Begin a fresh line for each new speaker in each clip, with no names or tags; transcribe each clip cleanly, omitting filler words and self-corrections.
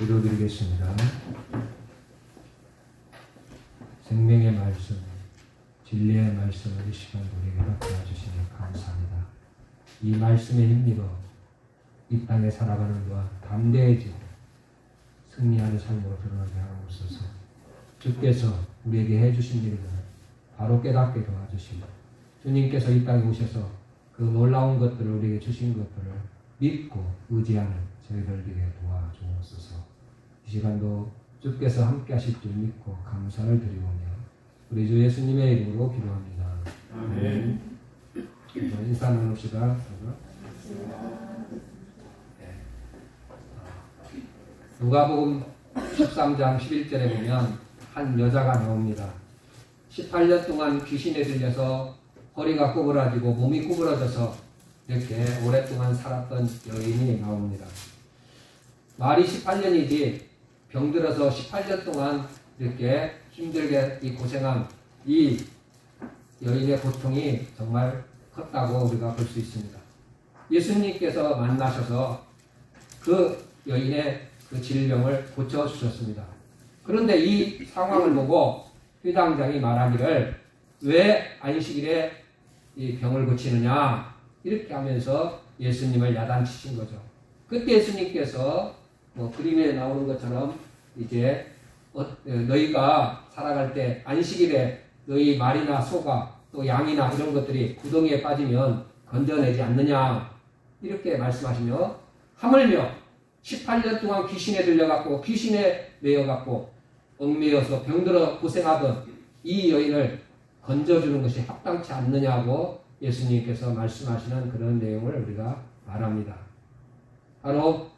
기도드리겠습니다. 생명의 말씀, 진리의 말씀을 이 시간 우리에게 도와주시니 감사합니다. 이 말씀에 힘입어 이 땅에 살아가는 동안 담대해지고 승리하는 삶으로 드러나게 하옵소서. 주께서 우리에게 해주신 일을 바로 깨닫게 도와주시고 주님께서 이 땅에 오셔서 그 놀라운 것들을 우리에게 주신 것들을 믿고 의지하는 저희들 되게 도와주옵소서. 이 시간도 주께서 함께 하실 줄 믿고 감사를 드리오며 우리 주 예수님의 이름으로 기도합니다. 아멘. 인사 나눕시다. 누가복음 13장 11절에 보면 한 여자가 나옵니다. 18년 동안 귀신에 들려서 허리가 구부러지고 몸이 구부러져서 이렇게 오랫동안 살았던 여인이 나옵니다. 말이 18년이지 병들어서 18년 동안 이렇게 힘들게 고생한 이 여인의 고통이 정말 컸다고 우리가 볼 수 있습니다. 예수님께서 만나셔서 그 여인의 그 질병을 고쳐주셨습니다. 그런데 이 상황을 보고 회당장이 말하기를 왜 안식일에 이 병을 고치느냐 이렇게 하면서 예수님을 야단치신 거죠. 그때 예수님께서 그림에 나오는 것처럼 이제 너희가 살아갈 때 안식일에 너희 말이나 소가 또 양이나 이런 것들이 구덩이에 빠지면 건져내지 않느냐 이렇게 말씀하시며 하물며 18년 동안 귀신에 들려갖고 귀신에 매여갖고 얽매여서 병들어 고생하던 이 여인을 건져주는 것이 합당치 않느냐고 예수님께서 말씀하시는 그런 내용을 우리가 말합니다. 바로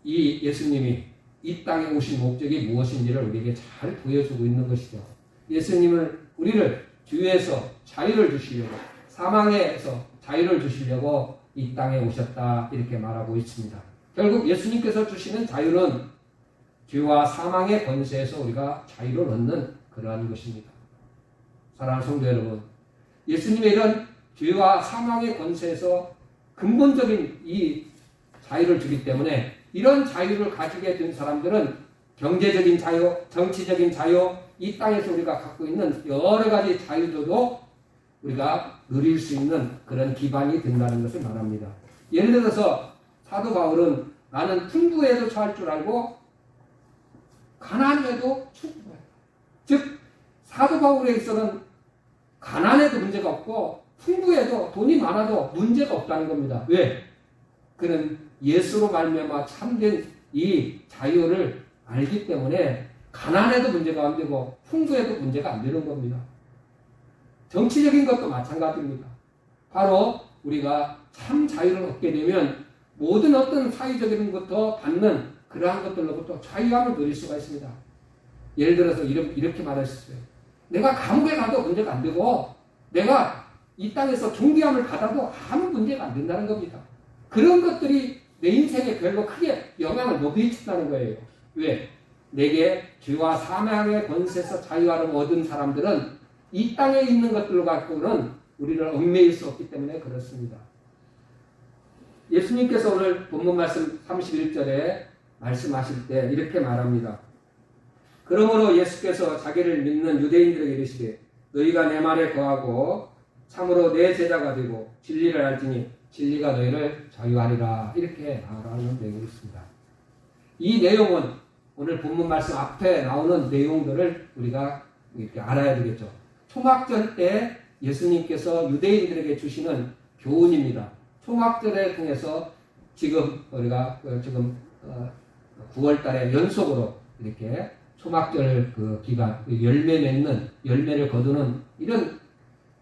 이 예수님이 이 땅에 오신 목적이 무엇인지를 우리에게 잘 보여주고 있는 것이죠. 예수님은 우리를 죄에서 자유를 주시려고 사망에서 자유를 주시려고 이 땅에 오셨다 이렇게 말하고 있습니다. 결국 예수님께서 주시는 자유는 죄와 사망의 권세에서 우리가 자유를 얻는 그러한 것입니다. 사랑하는 성도 여러분, 예수님의 이런 죄와 사망의 권세에서 근본적인 이 자유를 주기 때문에 이런 자유를 가지게 된 사람들은 경제적인 자유, 정치적인 자유, 이 땅에서 우리가 갖고 있는 여러 가지 자유들도 우리가 누릴 수 있는 그런 기반이 된다는 것을 말합니다. 예를 들어서 사도 바울은 나는 풍부에도 처할 줄 알고 가난에도 충분해. 즉 사도 바울에 있어서는 가난에도 문제가 없고 풍부에도 돈이 많아도 문제가 없다는 겁니다. 왜? 그는 예수로 말미암아 참된 이 자유를 알기 때문에 가난에도 문제가 안 되고 풍부에도 문제가 안 되는 겁니다. 정치적인 것도 마찬가지입니다. 바로 우리가 참 자유를 얻게 되면 모든 어떤 사회적인 것도 받는 그러한 것들로부터 자유함을 누릴 수가 있습니다. 예를 들어서 이렇게 말할 수 있어요. 내가 감옥에 가도 문제가 안 되고 내가 이 땅에서 존귀함을 받아도 아무 문제가 안 된다는 겁니다. 그런 것들이 내 인생에 별로 크게 영향을 못 미친다는 거예요. 왜? 내게 죄와 사망의 권세에서 자유함을 얻은 사람들은 이 땅에 있는 것들로 갖고는 우리를 얽매일 수 없기 때문에 그렇습니다. 예수님께서 오늘 본문 말씀 31절에 말씀하실 때 이렇게 말합니다. 그러므로 예수께서 자기를 믿는 유대인들에게 이르시되 너희가 내 말에 거하고 참으로 내 제자가 되고 진리를 알지니 진리가 너희를 자유하리라 이렇게 말하는 내용이 있습니다. 이 내용은 오늘 본문 말씀 앞에 나오는 내용들을 우리가 이렇게 알아야 되겠죠. 초막절 때 예수님께서 유대인들에게 주시는 교훈입니다. 초막절에 통해서 지금 우리가 지금 9월 달에 연속으로 이렇게 초막절 그 기간, 열매 맺는, 열매를 거두는 이런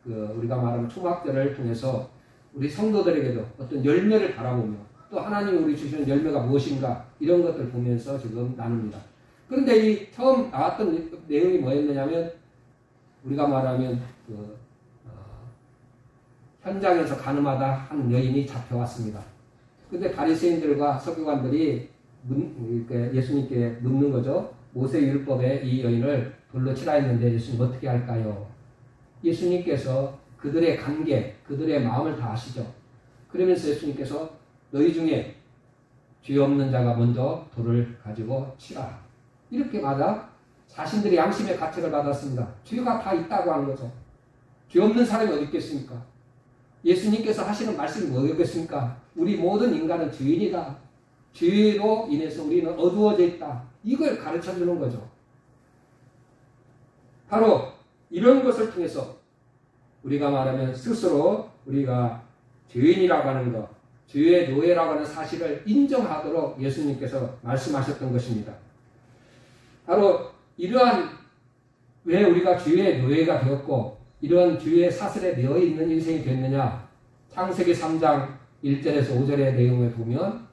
우리가 말하는 초막절을 통해서 우리 성도들에게도 어떤 열매를 바라보며 또 하나님이 우리 주시는 열매가 무엇인가 이런 것들 보면서 지금 나눕니다. 그런데 이 처음 나왔던 내용이 뭐였느냐면 우리가 말하면 현장에서 가늠하다 한 여인이 잡혀왔습니다. 근데 바리새인들과 서기관들이 예수님께 묻는 거죠. 모세율법에 이 여인을 돌로 치라 했는데 예수님 어떻게 할까요? 예수님께서 그들의 관계, 그들의 마음을 다 아시죠. 그러면서 예수님께서 너희 중에 죄 없는 자가 먼저 돌을 가지고 치라. 이렇게 받아 자신들의 양심의 가책을 받았습니다. 죄가 다 있다고 하는 거죠. 죄 없는 사람이 어디 있겠습니까? 예수님께서 하시는 말씀이 뭐겠습니까? 우리 모든 인간은 죄인이다. 죄로 인해서 우리는 어두워져 있다. 이걸 가르쳐 주는 거죠. 바로 이런 것을 통해서 우리가 말하면 스스로 우리가 죄인이라고 하는 것, 죄의 노예라고 하는 사실을 인정하도록 예수님께서 말씀하셨던 것입니다. 바로 이러한 왜 우리가 죄의 노예가 되었고 이러한 죄의 사슬에 매여 있는 인생이 됐느냐? 창세기 3장 1절에서 5절의 내용을 보면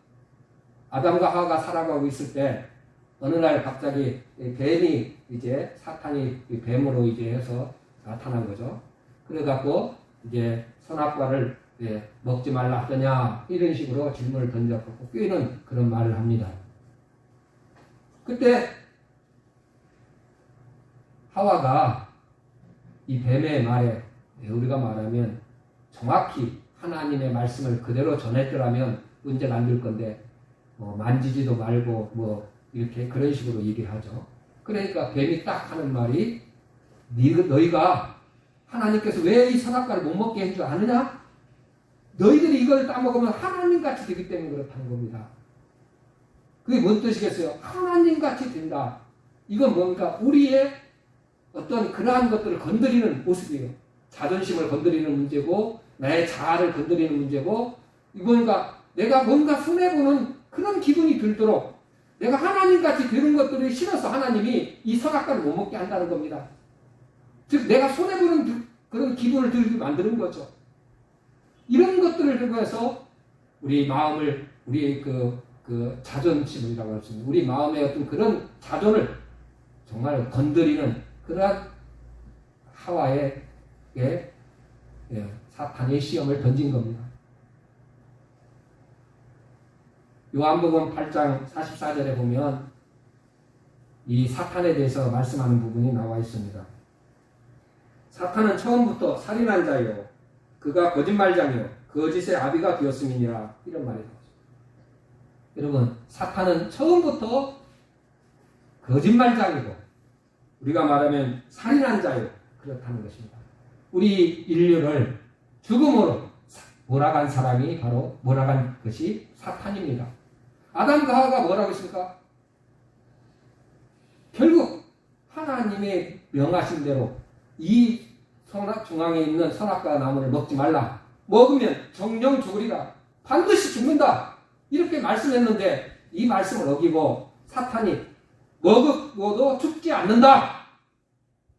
아담과 하와가 살아가고 있을 때 어느 날 갑자기 뱀이 이제 사탄이 뱀으로 이제 해서 나타난 거죠. 그래갖고 이제 선악과를 먹지 말라 하더냐 이런 식으로 질문을 던졌고 꾀는 그런 말을 합니다. 그때 하와가 이 뱀의 말에 우리가 말하면 정확히 하나님의 말씀을 그대로 전했더라면 문제가 안 될 건데 만지지도 말고 이렇게 그런 식으로 얘기를 하죠. 그러니까 뱀이 딱 하는 말이 너희가 하나님께서 왜 이 선악과를 못 먹게 한 줄 아느냐? 너희들이 이걸 따먹으면 하나님같이 되기 때문에 그렇다는 겁니다. 그게 뭔 뜻이겠어요? 하나님같이 된다. 이건 뭔가 우리의 어떤 그러한 것들을 건드리는 모습이에요. 자존심을 건드리는 문제고 나의 자아를 건드리는 문제고 이거니까 내가 뭔가 손해보는 그런 기분이 들도록 내가 하나님같이 되는 것들이 싫어서 하나님이 이 선악과를 못 먹게 한다는 겁니다. 즉 내가 손해보는 그런 기분을 들게 만드는 거죠. 이런 것들을 통해서 우리 마음을 우리의 그 자존심이라고 할 수 있는 우리 마음의 어떤 그런 자존을 정말 건드리는 그러한 하와의 사탄의 시험을 던진 겁니다. 요한복음 8장 44절에 보면 이 사탄에 대해서 말씀하는 부분이 나와 있습니다. 사탄은 처음부터 살인한 자요 그가 거짓말장이요 거짓의 아비가 되었음이니라 이런 말이 나오죠. 여러분 사탄은 처음부터 거짓말장이고 우리가 말하면 살인한 자요 그렇다는 것입니다. 우리 인류를 죽음으로 몰아간 사람이 바로 몰아간 것이 사탄입니다. 아담과 하와가 뭐라고 했습니까? 결국 하나님의 명하신 대로 이 중앙에 있는 선악과 나무를 먹지 말라. 먹으면 정령 죽으리라. 반드시 죽는다. 이렇게 말씀했는데 이 말씀을 어기고 사탄이 먹어도 죽지 않는다.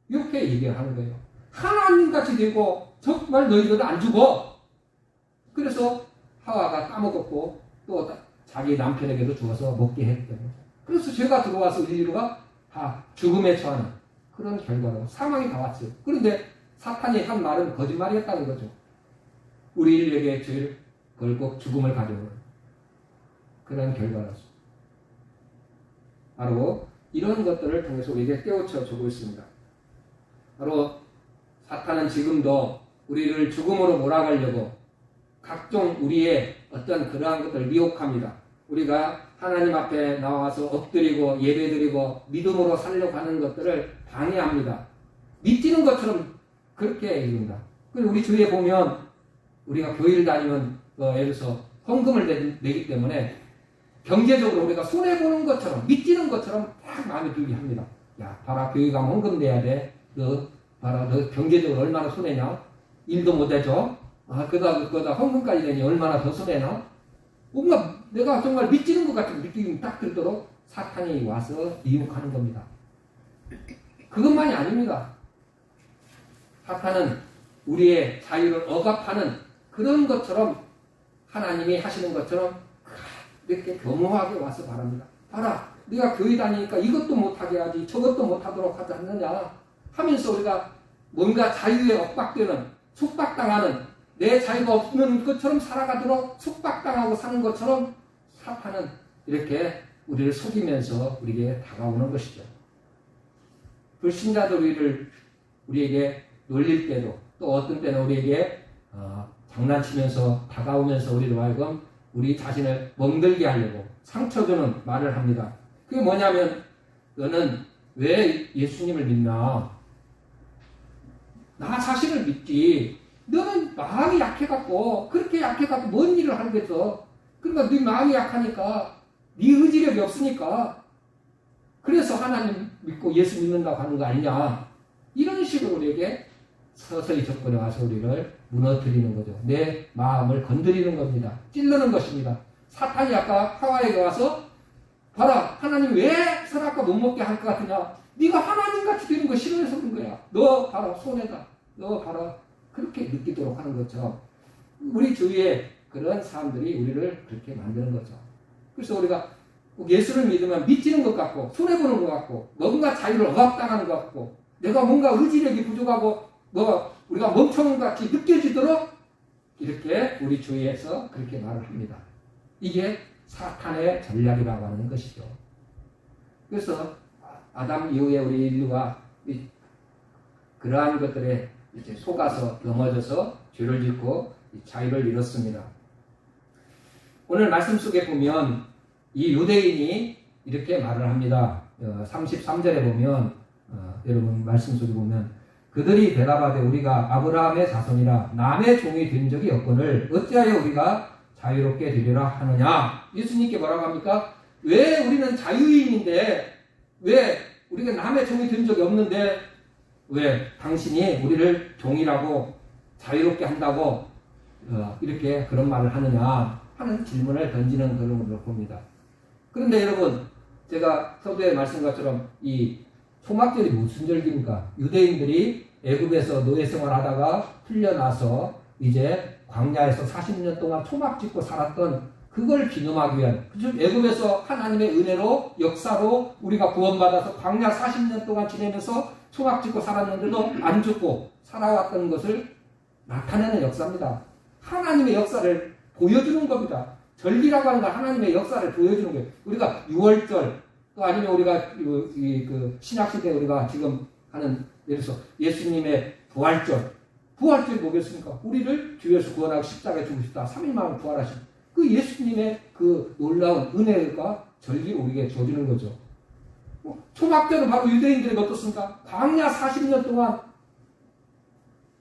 이렇게 얘기하는 거예요. 하나님같이 되고 정말 너희들은 안 죽어. 그래서 하와가 까먹었고 또 자기 남편에게도 주어서 먹게 했던 거죠. 그래서 죄가 들어와서 인류가 다 죽음에 처하는 그런 결과로 사망이 다 왔어요. 그런데 사탄이 한 말은 거짓말이었다는 거죠. 우리 인류에게 죄를 걸고 죽음을 가져오는 그런 결과라서 바로 이런 것들을 통해서 우리에게 깨우쳐 주고 있습니다. 바로 사탄은 지금도 우리를 죽음으로 몰아가려고 각종 우리의 어떤 그러한 것들을 미혹합니다. 우리가 하나님 앞에 나와서 엎드리고 예배드리고 믿음으로 살려고 하는 것들을 방해합니다. 믿지는 것처럼 그렇게 이릅니다. 그리고 우리 주위에 보면 우리가 교회를 다니면 예를 들어서 헌금을 내기 때문에 경제적으로 우리가 손해보는 것처럼 믿지는 것처럼 딱 마음에 들게 합니다. 야 봐라 교회 가면 헌금 내야 돼. 너 봐라 너 경제적으로 얼마나 손해냐. 일도 못해줘. 그러다 헌금까지 되니 얼마나 더 손해나. 뭔가 내가 정말 믿지는 것 같은 느낌이 딱 들도록 사탄이 와서 미혹하는 겁니다. 그것만이 아닙니다. 사탄은 우리의 자유를 억압하는 그런 것처럼 하나님이 하시는 것처럼 이렇게 교묘하게 와서 말합니다. 봐라 네가 교회 다니니까 이것도 못하게 하지 저것도 못하도록 하지 않느냐 하면서 우리가 뭔가 자유에 억박되는 속박당하는 내 자유가 없는 것처럼 살아가도록 속박당하고 사는 것처럼 사탄은 이렇게 우리를 속이면서 우리에게 다가오는 것이죠. 불신자들 우리에게 놀릴 때도 또 어떤 때는 우리에게 장난치면서 다가오면서 우리를 하여금 우리 자신을 멍들게 하려고 상처 주는 말을 합니다. 그게 뭐냐면 너는 왜 예수님을 믿나? 나 자신을 믿지. 너는 마음이 약해갖고 그렇게 약해갖고 뭔 일을 하겠어. 그러니까 네 마음이 약하니까 네 의지력이 없으니까 그래서 하나님 믿고 예수 믿는다고 하는 거 아니냐. 이런 식으로 우리에게 서서히 접근해 와서 우리를 무너뜨리는 거죠. 내 마음을 건드리는 겁니다. 찔르는 것입니다. 사탄이 아까 하와에게 와서 봐라, 하나님 왜 선악과 못 먹게 할 것 같으냐. 네가 하나님같이 되는 거 싫어해서 그런 거야. 너 봐라, 손해다. 너 봐라. 그렇게 느끼도록 하는 거죠. 우리 주위에 그런 사람들이 우리를 그렇게 만드는 거죠. 그래서 우리가 예수를 믿으면 믿지는 것 같고 손해보는 것 같고 뭔가 자유를 억압당하는 것 같고 내가 뭔가 의지력이 부족하고 우리가 멍청한 것 같이 느껴지도록 이렇게 우리 주위에서 그렇게 말을 합니다. 이게 사탄의 전략이라고 하는 것이죠. 그래서 아담 이후에 우리 인류가 그러한 것들에 이제 속아서 넘어져서 죄를 짓고 자유를 잃었습니다. 오늘 말씀 속에 보면 이 유대인이 이렇게 말을 합니다. 33절에 보면 여러분 말씀 속에 보면 그들이 대답하되 우리가 아브라함의 자손이라 남의 종이 된 적이 없거늘 어찌하여 우리가 자유롭게 되리라 하느냐. 예수님께 뭐라고 합니까? 왜 우리는 자유인인데 왜 우리가 남의 종이 된 적이 없는데 왜 당신이 우리를 종이라고 자유롭게 한다고 이렇게 그런 말을 하느냐 하는 질문을 던지는 그런 걸로 봅니다. 그런데 여러분 제가 서두에 말씀한 것처럼 이 초막절이 무슨 절기입니까? 유대인들이 애굽에서 노예 생활하다가 풀려나서 이제 광야에서 40년 동안 초막 짓고 살았던 그걸 기념하기 위한 애굽에서 하나님의 은혜로 역사로 우리가 구원받아서 광야 40년 동안 지내면서 초막 짓고 살았는데도 안 죽고 살아왔던 것을 나타내는 역사입니다. 하나님의 역사를 보여주는 겁니다. 절기라고 하는 건 하나님의 역사를 보여주는 거예요. 우리가 6월절 또 아니면 우리가 그 신약시대에 우리가 지금 하는 예를 들어서 예수님의 부활절이 뭐겠습니까? 우리를 주에서 구원하고 십자가에 죽으셨다 3일 만에 부활하신 그 예수님의 그 놀라운 은혜가 절기 우리에게 줘주는 거죠. 초막절은 바로 유대인들이 어떻습니까? 광야 40년 동안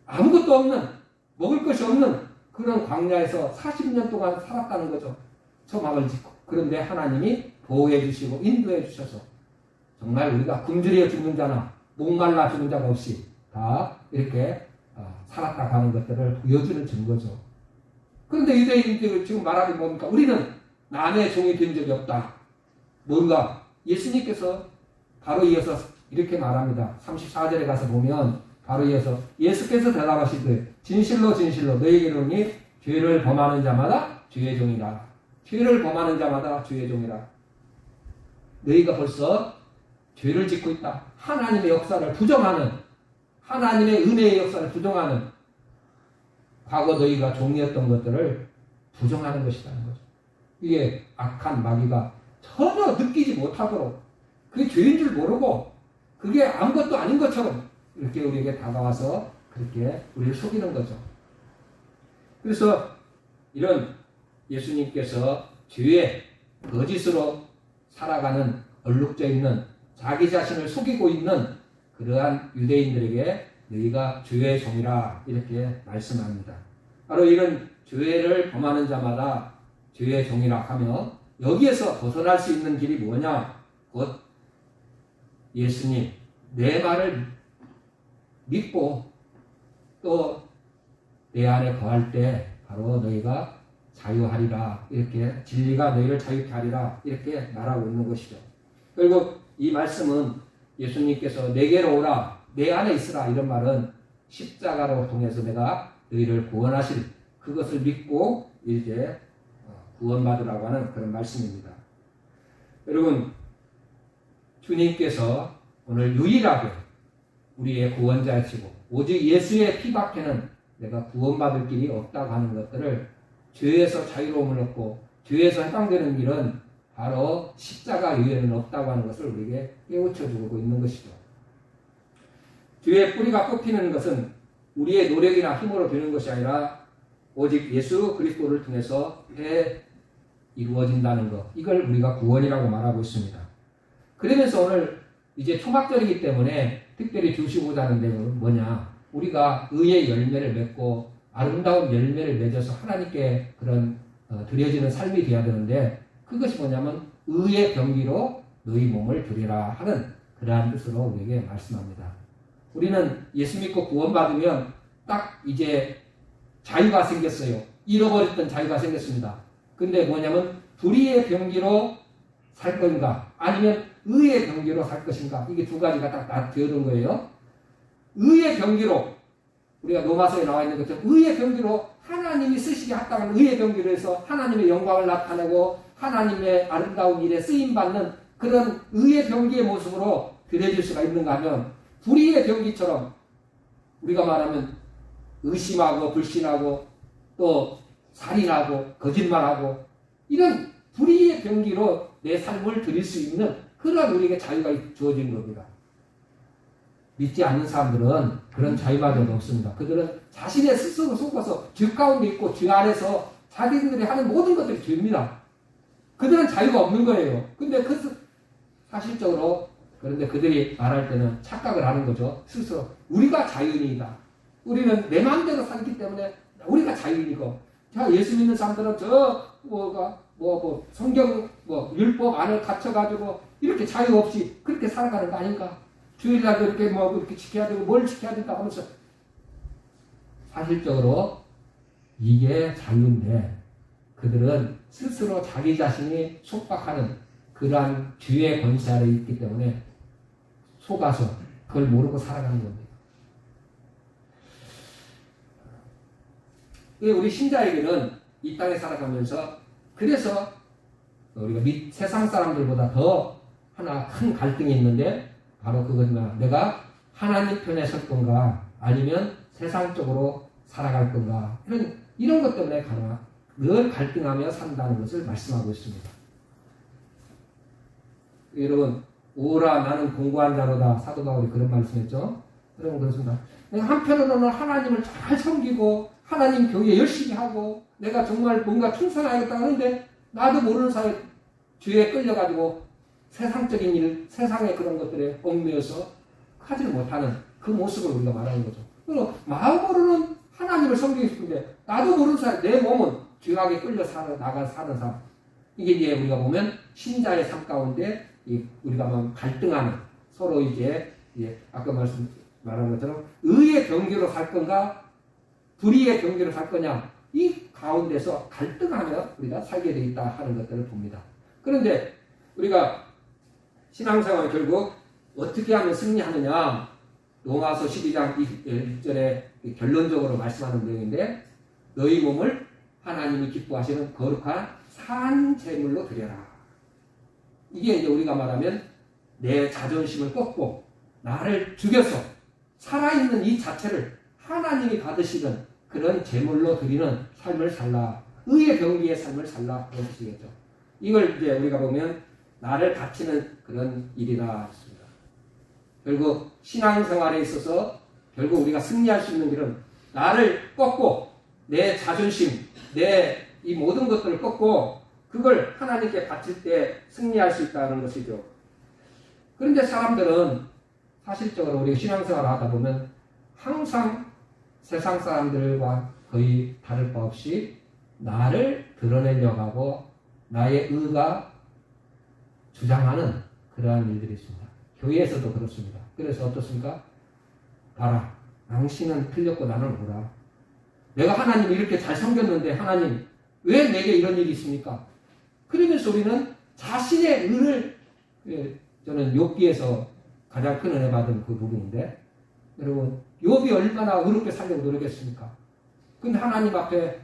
아무것도 없는 먹을 것이 없는 그런 광야에서 40년 동안 살았다는 거죠. 초막을 짓고. 그런데 하나님이 보호해 주시고 인도해 주셔서 정말 우리가 굶주려 죽는 자나 목말라 죽는 자가 없이 다 이렇게 살았다고 하는 것들을 보여주는 증거죠. 그런데 유대인들이 지금 말하는 뭡니까? 우리는 남의 종이 된 적이 없다. 뭔가 예수님께서 바로 이어서 이렇게 말합니다. 34절에 가서 보면 바로 이어서 예수께서 대답하시되 진실로 진실로 너희에게 이르노니 죄를 범하는 자마다 주의 종이라. 죄를 범하는 자마다 주의 종이라. 너희가 벌써 죄를 짓고 있다. 하나님의 역사를 부정하는 하나님의 은혜의 역사를 부정하는 과거 너희가 종이었던 것들을 부정하는 것이라는 거죠. 이게 악한 마귀가 전혀 느끼지 못하도록 그게 죄인 줄 모르고 그게 아무것도 아닌 것처럼 이렇게 우리에게 다가와서 그렇게 우리를 속이는 거죠. 그래서 이런 예수님께서 죄의 거짓으로 살아가는 얼룩져 있는 자기 자신을 속이고 있는 그러한 유대인들에게 너희가 죄의 종이라 이렇게 말씀합니다. 바로 이런 죄를 범하는 자마다 죄의 종이라 하며 여기에서 벗어날 수 있는 길이 뭐냐? 곧 예수님 내 말을 믿고 또 내 안에 거할 때 바로 너희가 자유하리라 이렇게 진리가 너희를 자유케 하리라 이렇게 말하고 있는 것이죠. 결국 이 말씀은 예수님께서 내게로 오라 내 안에 있으라 이런 말은 십자가로 통해서 내가 너희를 구원하실 그것을 믿고 이제 구원받으라고 하는 그런 말씀입니다. 여러분 주님께서 오늘 유일하게 우리의 구원자이시고 오직 예수의 피밖에는 내가 구원받을 길이 없다고 하는 것들을 죄에서 자유로움을 얻고 죄에서 해방되는 길은 바로 십자가 이외에는 없다고 하는 것을 우리에게 깨우쳐주고 있는 것이죠. 죄의 뿌리가 뽑히는 것은 우리의 노력이나 힘으로 되는 것이 아니라 오직 예수 그리스도를 통해서 이루어진다는 것, 이걸 우리가 구원이라고 말하고 있습니다. 그러면서 오늘 이제 초막절이기 때문에 특별히 주시고자 하는 내용은 뭐냐? 우리가 의의 열매를 맺고 아름다운 열매를 맺어서 하나님께 그런 드려지는 삶이 되어야 되는데, 그것이 뭐냐면 의의 병기로 너희 몸을 드리라 하는 그러한 뜻으로 우리에게 말씀합니다. 우리는 예수 믿고 구원받으면 딱 이제 자유가 생겼어요. 잃어버렸던 자유가 생겼습니다. 근데 뭐냐면 불의의 병기로 살 건가 아니면 의의 병기로 살 것인가, 이게 두 가지가 딱 되어든 거예요. 의의 병기로, 우리가 로마서에 나와 있는 것처럼 의의 병기로 하나님이 쓰시기 합당한 의의 병기로 해서 하나님의 영광을 나타내고 하나님의 아름다운 일에 쓰임받는 그런 의의 병기의 모습으로 드려질 수가 있는가 하면, 불의의 병기처럼 우리가 말하면 의심하고 불신하고 또 살인하고 거짓말하고 이런 불의의 병기로 내 삶을 드릴 수 있는 그런 우리에게 자유가 주어진 겁니다. 믿지 않는 사람들은 그런 자유마저도 없습니다. 그들은 자신의 스스로 속아서 죄 가운데 있고 죄 안에서 자기들이 하는 모든 것들이 죄입니다. 그들은 자유가 없는 거예요. 근데 사실적으로, 그런데 그들이 말할 때는 착각을 하는 거죠. 스스로 우리가 자유인이다. 우리는 내 마음대로 살기 때문에 우리가 자유인이고, 자, 예수 믿는 사람들은 성경 율법 안에 갇혀가지고 이렇게 자유 없이 그렇게 살아가는 거 아닌가? 주일날도 이렇게 이렇게 지켜야 되고 뭘 지켜야 된다 하면서, 사실적으로 이게 자유인데 그들은 스스로 자기 자신이 속박하는 그러한 죄의 권세 아래 있기 때문에 속아서 그걸 모르고 살아가는 겁니다. 우리 신자에게는 이 땅에 살아가면서, 그래서 우리가 세상 사람들보다 더 하나 큰 갈등이 있는데, 바로 그것은 내가 하나님 편에 설 건가 아니면 세상적으로 살아갈 건가, 이런 것 때문에 늘 갈등하며 산다는 것을 말씀하고 있습니다. 여러분, 오라 나는 공고한 자로다, 사도 바울이 그런 말씀했죠. 여러분, 그렇습니다. 내가 한편으로는 하나님을 잘 섬기고 하나님 교회 열심히 하고 내가 정말 뭔가 충성하겠다 하는데, 나도 모르는 사이에 죄에 끌려가지고 세상적인 일, 세상의 그런 것들에 얽매여서 하지를 못하는 그 모습을 우리가 말하는 거죠. 그리고 마음으로는 하나님을 섬기고 싶은데 나도 모르는 사이에 내 몸은 죄악에 끌려 나가 사는 삶. 이게 이제 우리가 보면 신자의 삶 가운데 우리가 갈등하는, 서로 이제 아까 말한 것처럼 의의 병기로 살 건가 불의의 병기로 살 거냐, 이 가운데서 갈등하며 우리가 살게 되어 있다 하는 것들을 봅니다. 그런데 우리가 신앙생활 결국 어떻게 하면 승리하느냐, 로마서 12장 1절에 결론적으로 말씀하는 내용인데, 너희 몸을 하나님이 기뻐하시는 거룩한 산 제물로 드려라. 이게 이제 우리가 말하면 내 자존심을 꺾고 나를 죽여서 살아있는 이 자체를 하나님이 받으시는 그런 제물로 드리는 삶을 살라. 의의 병기의 삶을 살라. 그런 뜻이겠죠. 이걸 이제 우리가 보면 나를 바치는 그런 일이라 했습니다. 결국 신앙생활에 있어서 결국 우리가 승리할 수 있는 길은 나를 꺾고 내 자존심, 내 이 모든 것들을 꺾고 그걸 하나님께 바칠 때 승리할 수 있다는 것이죠. 그런데 사람들은 사실적으로 우리가 신앙생활을 하다 보면 항상 세상 사람들과 거의 다를 바 없이 나를 드러내려고 하고 나의 의가 주장하는 그러한 일들이 있습니다. 교회에서도 그렇습니다. 그래서 어떻습니까? 봐라, 당신은 틀렸고 나는 옳아. 내가 하나님을 이렇게 잘 섬겼는데 하나님 왜 내게 이런 일이 있습니까? 그러면서 우리는 자신의 의를, 저는 욥기에서 가장 큰 은혜 받은 그 부분인데, 여러분 욥이 얼마나 의롭게 살려고 노력했습니까? 근데 하나님 앞에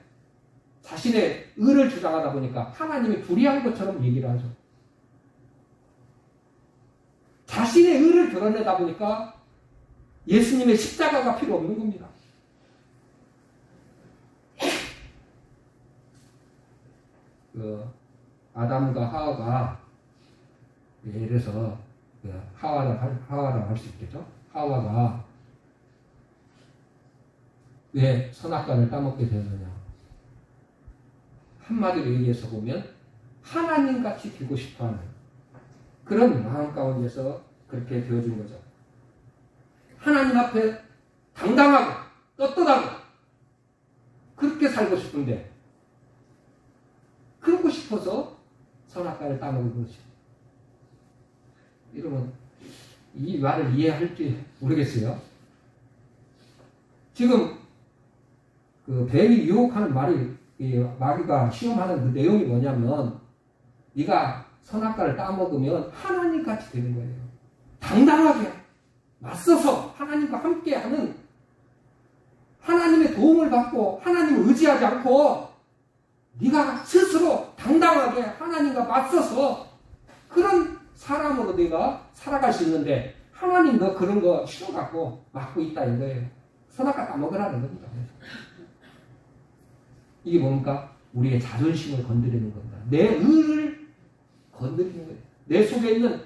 자신의 의를 주장하다 보니까 하나님이 불의한 것처럼 얘기를 하죠. 자신의 의를 드러내다 보니까 예수님의 십자가가 필요 없는 겁니다. 아담과 하와가, 예를 들어서 하와라고 할 수 있겠죠. 하와가 왜 선악과를 따먹게 되었느냐. 한마디로 얘기해서 보면 하나님같이 되고 싶어하는 그런 마음 가운데서 그렇게 되어진 거죠. 하나님 앞에 당당하고 떳떳하고 그렇게 살고 싶은데 그러고 싶어서 선악과를 따먹은 것이. 여러분 이 말을 이해할지 모르겠어요. 지금 그 뱀이 유혹하는 말이 마귀가 시험하는 그 내용이 뭐냐면 네가 선악과를 따먹으면 하나님같이 되는 거예요. 당당하게 맞서서 하나님과 함께하는, 하나님의 도움을 받고 하나님을 의지하지 않고 네가 스스로 당당하게 하나님과 맞서서 그런 사람으로 네가 살아갈 수 있는데 하나님 너 그런 거 싫어갖고 막고 있다 이거예요. 선악과 따먹으라는 겁니다. 이게 뭡니까? 우리의 자존심을 건드리는 겁니다. 내 의를 건드리는 거예요. 내 속에 있는,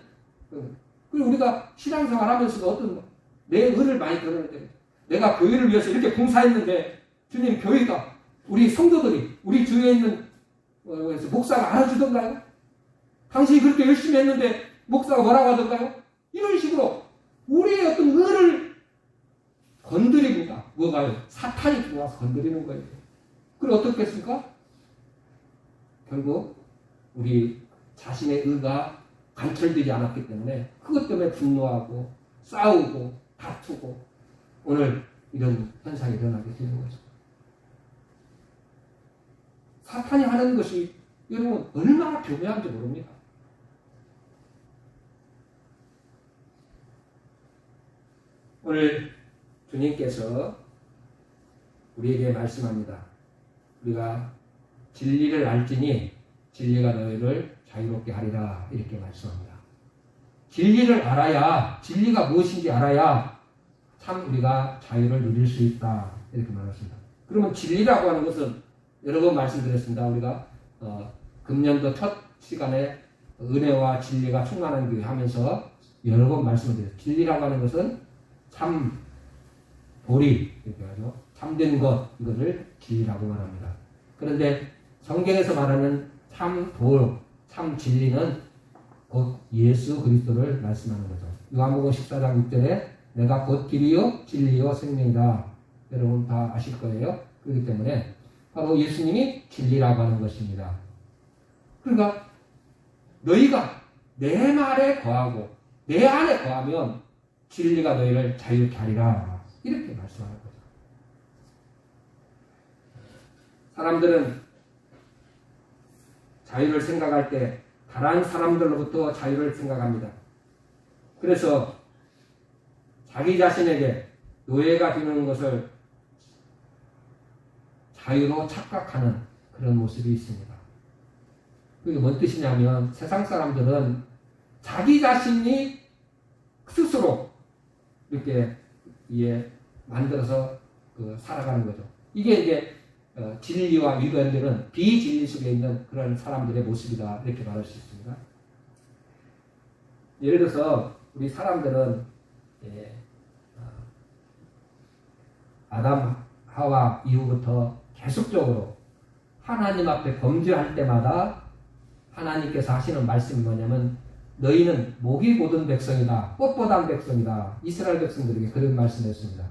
그리고 우리가 신앙생활 하면서도 어떤 내 의를 많이 드러내야 내가 교회를 위해서 이렇게 봉사했는데 주님 교회가 우리 성도들이 우리 주위에 있는 목사가 알아주던가요? 당신이 그렇게 열심히 했는데 목사가 뭐라고 하던가요? 이런 식으로 우리의 어떤 의를 건드립니다. 뭐가요? 사탄이 들어와서 건드리는 거예요. 그리고 어떻게 했습니까? 결국 우리 자신의 의가 관철되지 않았기 때문에 그것 때문에 분노하고 싸우고 다투고 오늘 이런 현상이 일어나게 되는 거죠. 사탄이 하는 것이 여러분 얼마나 교묘한지 모릅니다. 오늘 주님께서 우리에게 말씀합니다. 우리가 진리를 알지니 진리가 너희를 자유롭게 하리라 이렇게 말씀합니다. 진리를 알아야, 진리가 무엇인지 알아야 참 우리가 자유를 누릴 수 있다 이렇게 말했습니다. 그러면 진리라고 하는 것은 여러 번 말씀드렸습니다. 우리가 금년도 첫 시간에 은혜와 진리가 충만한 교회 하면서 여러 번 말씀을 드렸습니다. 진리라고 하는 것은 참 도리, 이렇게 하죠. 참된 것, 이것을 진리라고 말합니다. 그런데 성경에서 말하는 참 도, 참 진리는 곧 예수 그리스도를 말씀하는 거죠. 요한복음 14장 6절에 내가 곧 길이요 진리요 생명이다. 여러분 다 아실 거예요. 그렇기 때문에 바로 예수님이 진리라고 하는 것입니다. 그러니까 너희가 내 말에 거하고 내 안에 거하면 진리가 너희를 자유롭게 하리라 이렇게 말씀하는 거죠. 사람들은 자유를 생각할 때 다른 사람들로부터 자유를 생각합니다. 그래서 자기 자신에게 노예가 되는 것을 자유로 착각하는 그런 모습이 있습니다. 그게 뭔 뜻이냐면 세상 사람들은 자기 자신이 스스로 이렇게 만들어서 살아가는 거죠. 이게 이제 진리와 위반되는 비진리 속에 있는 그런 사람들의 모습이다 이렇게 말할 수 있습니다. 예를 들어서 우리 사람들은 아담 하와 이후부터 계속적으로 하나님 앞에 범죄할 때마다 하나님께서 하시는 말씀이 뭐냐면 너희는 목이 곧은 백성이다. 뻣뻣한 백성이다. 이스라엘 백성들에게 그런 말씀을 했습니다.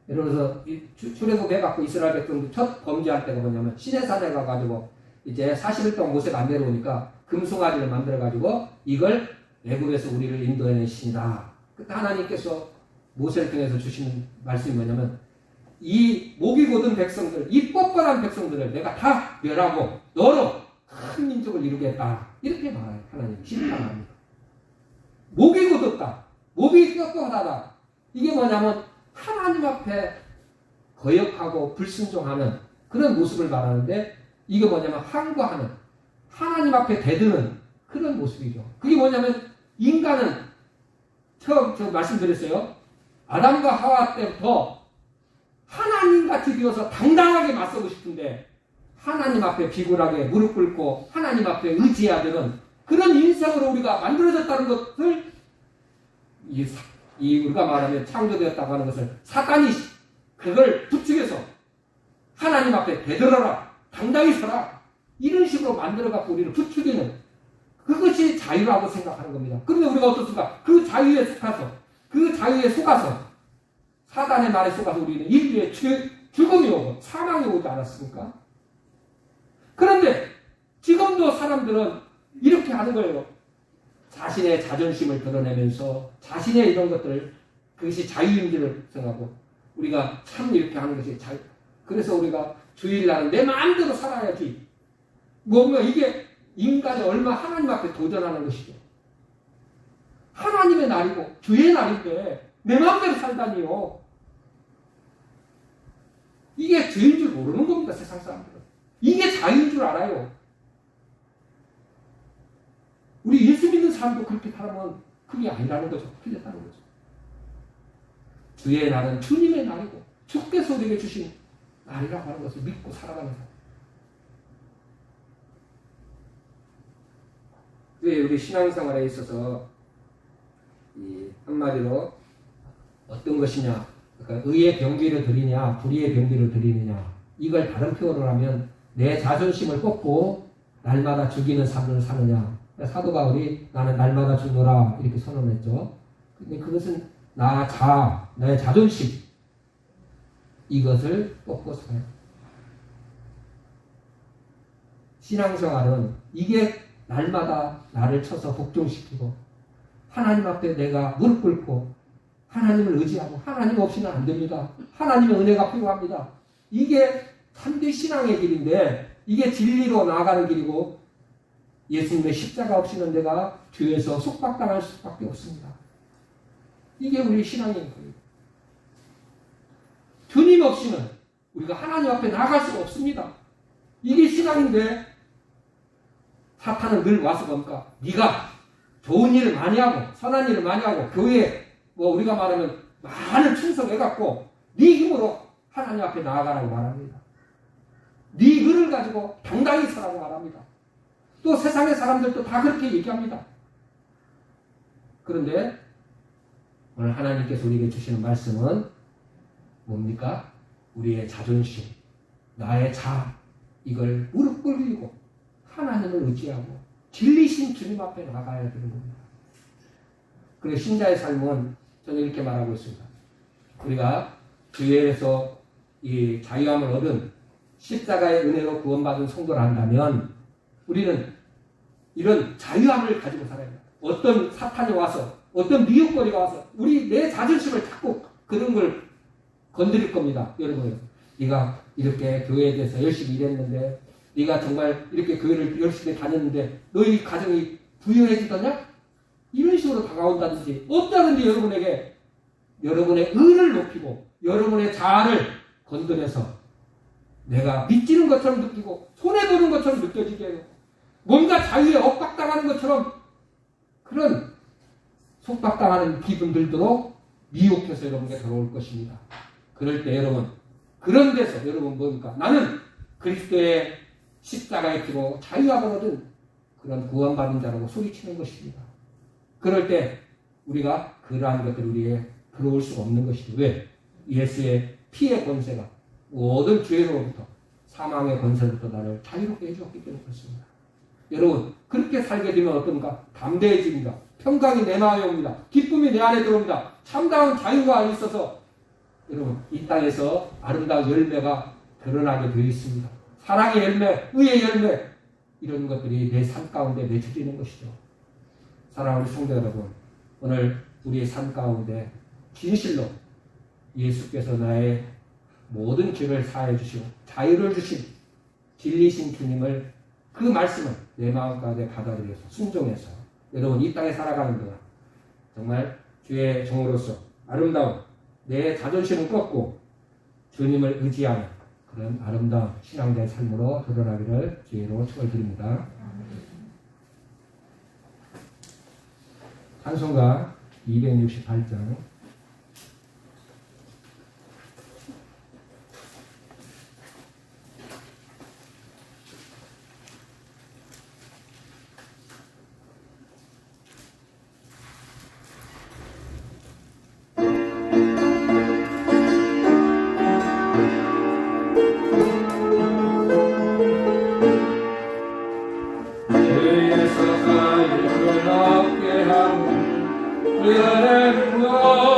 예를 들어서 출애굽해 갖고 이스라엘 백성들 첫 범죄할 때가 뭐냐면 시내산에 가가지고 이제 40일 동안 모세가 안 내려오니까 금송아지를 만들어가지고 이걸 애굽에서 우리를 인도해낸 신이다. 그때 하나님께서 모세를 통해서 주시는 말씀이 뭐냐면 이 목이 곧은 백성들, 이 뻣뻣한 백성들을 내가 다 멸하고 너로 큰 민족을 이루겠다. 이렇게 말해요. 하나님이 심판합니다. 목이 곧었다. 목이 뻣뻣하다. 이게 뭐냐면 하나님 앞에 거역하고 불순종하는 그런 모습을 말하는데 이게 뭐냐면 항거하는 하나님 앞에 대드는 그런 모습이죠. 그게 뭐냐면 인간은 처음 제가 말씀드렸어요. 아담과 하와 때부터 하나님같이 되어서 당당하게 맞서고 싶은데 하나님 앞에 비굴하게 무릎 꿇고 하나님 앞에 의지해야 되는 그런 인생으로 우리가 만들어졌다는 것을 우리가 말하면 창조되었다고 하는 것을 사탄이 그걸 부추겨서 하나님 앞에 대들어라 당당히 서라 이런 식으로 만들어갖고 우리를 부추기는 그것이 자유라고 생각하는 겁니다. 그런데 우리가 어떻습니까? 그 자유에 속아서 사단의 말에 속아서 우리는 인류의 죽음이 오고 사망이 오지 않았습니까? 그런데 지금도 사람들은 이렇게 하는 거예요. 자신의 자존심을 드러내면서 자신의 이런 것들을, 그것이 자유인 줄 생각하고, 우리가 참 이렇게 하는 것이 자유. 그래서 우리가 주일날은 내 마음대로 살아야지. 뭔가 이게 인간이 얼마 하나님 앞에 도전하는 것이죠. 하나님의 날이고 주의 날인데 내 마음대로 살다니요. 이게 죄인 줄 모르는 겁니다, 세상 사람들은. 이게 자유인 줄 알아요. 우리 예수 믿는 사람도 그렇게 살면 그게 아니라는 거죠. 틀렸다는 거죠. 주의 날은 주님의 날이고 주께서 우리에게 주신 날이라고 하는 것을 믿고 살아가는 사람. 왜 우리 신앙생활에 있어서 한마디로 어떤 것이냐, 그러니까 의의 병기를 드리냐 불의의 병기를 드리느냐, 이걸 다른 표현을 하면 내 자존심을 꺾고 날마다 죽이는 삶을 사느냐. 사도 바울이 나는 날마다 죽노라 이렇게 선언했죠. 근데 그것은 나의 자존심, 이것을 꺾고 살아요. 신앙생활은 이게 날마다 나를 쳐서 복종시키고 하나님 앞에 내가 무릎 꿇고 하나님을 의지하고, 하나님 없이는 안 됩니다. 하나님의 은혜가 필요합니다. 이게 참된 신앙의 길인데, 이게 진리로 나아가는 길이고, 예수님의 십자가 없이는 내가 죄에서 속박당할 수밖에 없습니다. 이게 우리 신앙인 거예요. 주님 없이는 우리가 하나님 앞에 나아갈 수가 없습니다. 이게 신앙인데, 사탄은 늘 와서 뭡니까? 네가 좋은 일을 많이 하고 선한 일을 많이 하고 교회에 우리가 말하면 많은 충성해갖고 네 힘으로 하나님 앞에 나아가라고 말합니다. 네 의를 가지고 당당히 서라고 말합니다. 또 세상의 사람들도 다 그렇게 얘기합니다. 그런데 오늘 하나님께서 우리에게 주시는 말씀은 뭡니까? 우리의 자존심, 나의 자아, 이걸 무릎 꿇리고 하나님을 의지하고 진리신 주님 앞에 나가야 되는 겁니다. 그리고 신자의 삶은 저는 이렇게 말하고 있습니다. 우리가 주에서 이 자유함을 얻은 십자가의 은혜로 구원받은 성도를 한다면 우리는 이런 자유함을 가지고 살아야 합니다. 어떤 사탄이 와서, 어떤 미혹거리가 와서 내 자존심을 자꾸 그런 걸 건드릴 겁니다. 여러분, 네가 이렇게 교회에 대해서 열심히 일했는데, 네가 정말 이렇게 교회를 열심히 다녔는데 너희 가정이 부유해지더냐? 이런 식으로 다가온다든지, 없다든지 여러분에게 여러분의 의를 높이고 여러분의 자아를 건드려서 내가 믿지는 것처럼 느끼고 손해보는 것처럼 느껴지게 해요. 뭔가 자유에 엇박당하는 것처럼 그런 속박당하는 기분 들도록 미혹해서 여러분에게 들어올 것입니다. 그럴 때 여러분, 그런 데서 여러분 뭡니까? 나는 그리스도의 십자가의 피로 자유함을 얻은 그런 구원받은 자라고 소리치는 것입니다. 그럴 때 우리가 그러한 것들이 우리에 들어올 수가 없는 것이죠. 왜? 예수의 피의 권세가 모든 죄로부터, 사망의 권세로부터 나를 자유롭게 해주었기 때문에 그렇습니다. 여러분, 그렇게 살게 되면 어떤가? 담대해집니다. 평강이 내 마음에 옵니다. 기쁨이 내 안에 들어옵니다. 참다운 자유가 있어서 여러분, 이 땅에서 아름다운 열매가 드러나게 되어 있습니다. 사랑의 열매, 의의 열매, 이런 것들이 내 삶 가운데 맺혀지는 것이죠. 사랑하는 성도 여러분, 오늘 우리의 삶 가운데 진실로 예수께서 나의 모든 죄를 사해 주시고 자유를 주신 진리신 주님을, 그 말씀을 내 마음 가운데 받아들여서 순종해서 여러분 이 땅에 살아가는 동안 정말 주의 종으로서 아름다운 내 자존심을 꺾고 주님을 의지하는 그런 아름다운 신앙된 삶으로 드러나기를 주의로 축원드립니다. 찬송가 268장.
주에서 우리 하나님 구원